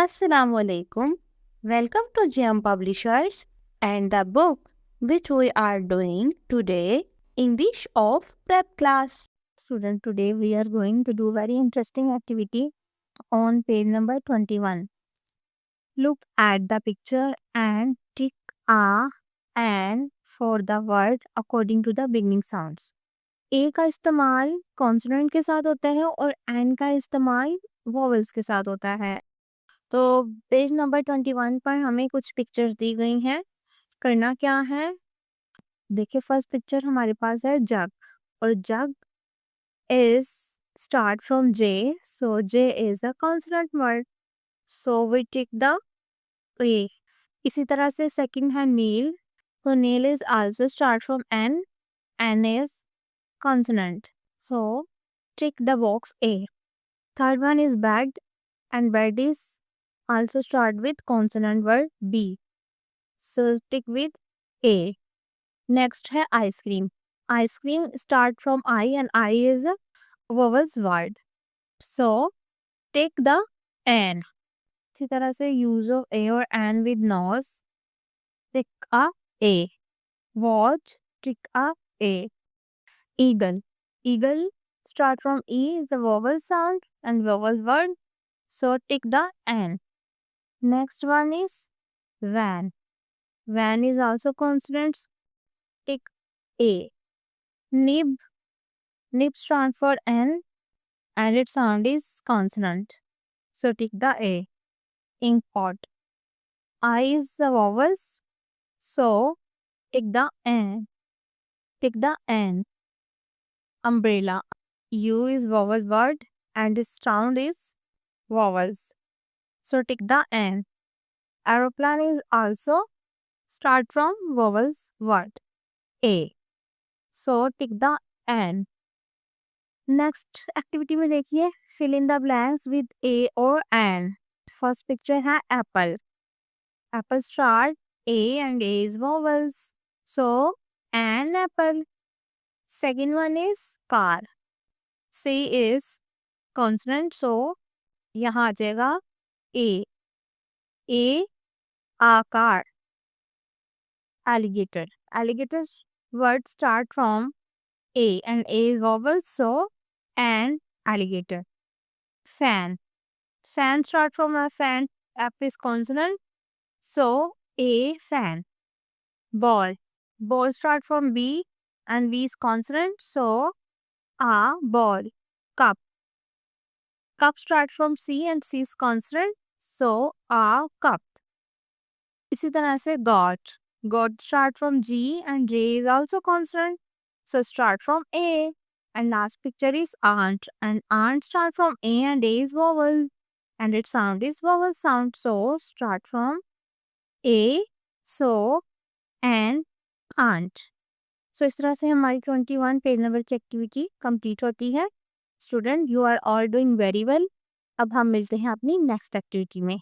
Assalamu alaikum. Welcome to GM Publishers and the book which we are doing today, English of Prep Class. Student, today we are going to do very interesting activity on page number 21. Look at the picture and tick a and for the word according to the beginning sounds. ए का इस्तेमाल consonant के साथ होता है और N का इस्तेमाल vowels के साथ होता है। तो पेज नंबर 21 पर हमें कुछ पिक्चर्स दी गई हैं। करना क्या है, देखिए फर्स्ट पिक्चर हमारे पास है जग, और जग is start from J, so J is a consonant word, so we take the A. इसी तरह से second है Neil, so Neil is also start from N is consonant, so tick the box A. Third one is bed, and bed is also start with consonant word B, so tick with A. Next है ice cream. Ice cream start from I and I is a vowels word, so take the N. इसी तरह से use of A और N with nose, tick a A. Watch, tick a A. Eagle. Eagle start from E is a vowel sound and vowel word, so tick the N. Next one is van. Van is also consonants, tick A. Nib. Nib stand for N and its sound is consonant, so tick the A. Ink pot. I is the vowels, so tick the N. Tick the N. Umbrella. U is vowel word and its sound is vowels, so tick the N. Aeroplane is also start from vowels word A, so tick the N. Next activity में देखिए, fill in the blanks with a और an. First picture है apple. Apple start a and a is vowels, so an apple. Second one is car. C is consonant, so यहाँ आ जाएगा a. A आकार. Alligator. Alligator word start from a and a is vowels, so an alligator. Fan. Fan start from a fan. F is consonant, so a fan. Ball. Ball start from B and B is consonant, so a ball. Cup. Cup start from C and C is consonant, so a cup. इसी तरह से God. God start from G and J is also consonant, so start from A. And last picture is aunt, and aunt start from A and A is vowel and its sound is vowel sound, so start from A, so and aunt. So इस तरह से हमारी 21 page number की activity complete होती है. Student, you are all doing very well. अब हम मिलते हैं अपनी नेक्स्ट एक्टिविटी में.